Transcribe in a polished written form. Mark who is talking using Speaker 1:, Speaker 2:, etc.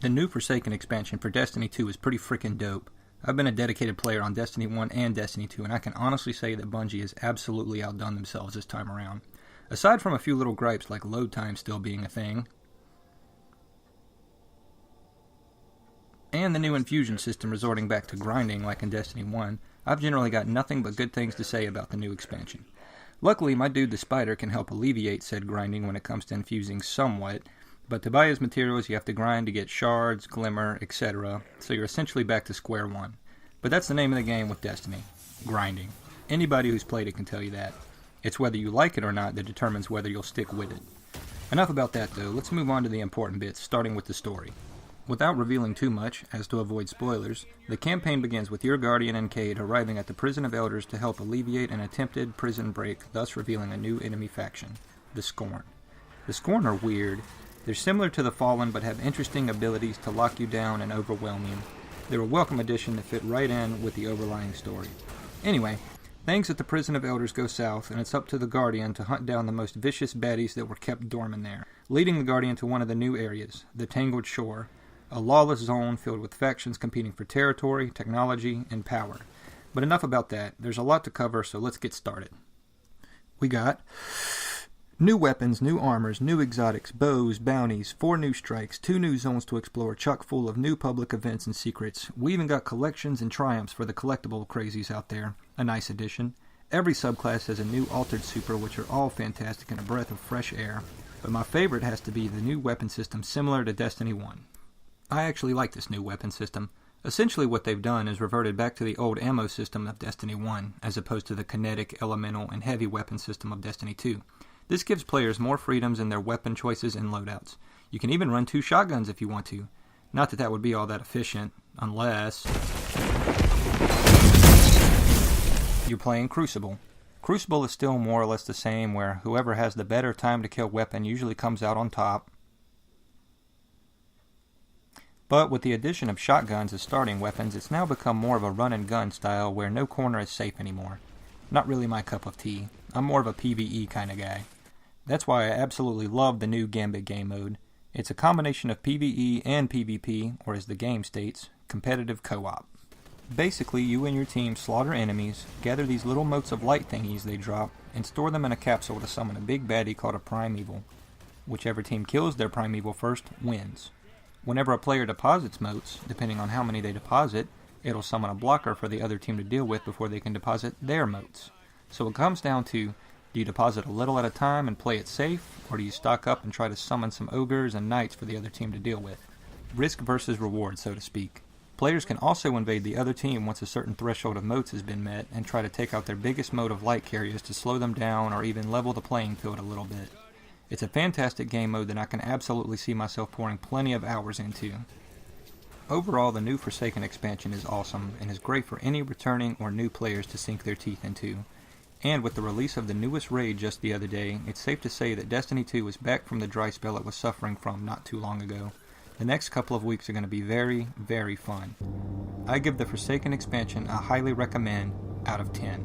Speaker 1: The new Forsaken expansion for Destiny 2 is pretty freaking dope. I've been a dedicated player on Destiny 1 and Destiny 2, and I can honestly say that Bungie has absolutely outdone themselves this time around. Aside from a few little gripes like load time still being a thing, and the new infusion system resorting back to grinding like in Destiny 1, I've generally got nothing but good things to say about the new expansion. Luckily, my dude the Spider can help alleviate said grinding when it comes to infusing somewhat, but to buy his materials you have to grind to get shards, glimmer, etc., so you're essentially back to square one. But that's the name of the game with Destiny. Grinding. Anybody who's played it can tell you that. It's whether you like it or not that determines whether you'll stick with it. Enough about that though, let's move on to the important bits, starting with the story. Without revealing too much, as to avoid spoilers, the campaign begins with your Guardian and Cayde arriving at the Prison of Elders to help alleviate an attempted prison break, thus revealing a new enemy faction, the Scorn. The Scorn are weird. They're similar to the Fallen but have interesting abilities to lock you down and overwhelm you. They're a welcome addition that fit right in with the overlying story. Anyway, things at the Prison of Elders go south, and it's up to the Guardian to hunt down the most vicious baddies that were kept dormant there, leading the Guardian to one of the new areas, the Tangled Shore, a lawless zone filled with factions competing for territory, technology, and power. But enough about that. There's a lot to cover, so let's get started. We got new weapons, new armors, new exotics, bows, bounties, 4 new strikes, 2 new zones to explore, chock full of new public events and secrets. We even got collections and triumphs for the collectible crazies out there. A nice addition. Every subclass has a new altered super, which are all fantastic and a breath of fresh air. But my favorite has to be the new weapon system similar to Destiny 1. I actually like this new weapon system. Essentially what they've done is reverted back to the old ammo system of Destiny 1, as opposed to the kinetic, elemental, and heavy weapon system of Destiny 2. This gives players more freedoms in their weapon choices and loadouts. You can even run 2 shotguns if you want to. Not that that would be all that efficient, unless you're playing Crucible. Crucible is still more or less the same, where whoever has the better time to kill weapon usually comes out on top. But with the addition of shotguns as starting weapons, it's now become more of a run and gun style where no corner is safe anymore. Not really my cup of tea. I'm more of a PvE kind of guy. That's why I absolutely love the new Gambit game mode. It's a combination of PvE and PvP, or as the game states, competitive co-op. Basically, you and your team slaughter enemies, gather these little motes of light thingies they drop, and store them in a capsule to summon a big baddie called a Primeval. Whichever team kills their Primeval first wins. Whenever a player deposits motes, depending on how many they deposit, it'll summon a blocker for the other team to deal with before they can deposit their motes. So it comes down to, do you deposit a little at a time and play it safe, or do you stock up and try to summon some ogres and knights for the other team to deal with? Risk versus reward, so to speak. Players can also invade the other team once a certain threshold of motes has been met and try to take out their biggest mote of light carriers to slow them down or even level the playing field a little bit. It's a fantastic game mode that I can absolutely see myself pouring plenty of hours into. Overall, the new Forsaken expansion is awesome and is great for any returning or new players to sink their teeth into. And with the release of the newest raid just the other day, it's safe to say that Destiny 2 is back from the dry spell it was suffering from not too long ago. The next couple of weeks are going to be very, very fun. I give the Forsaken expansion a highly recommend out of 10.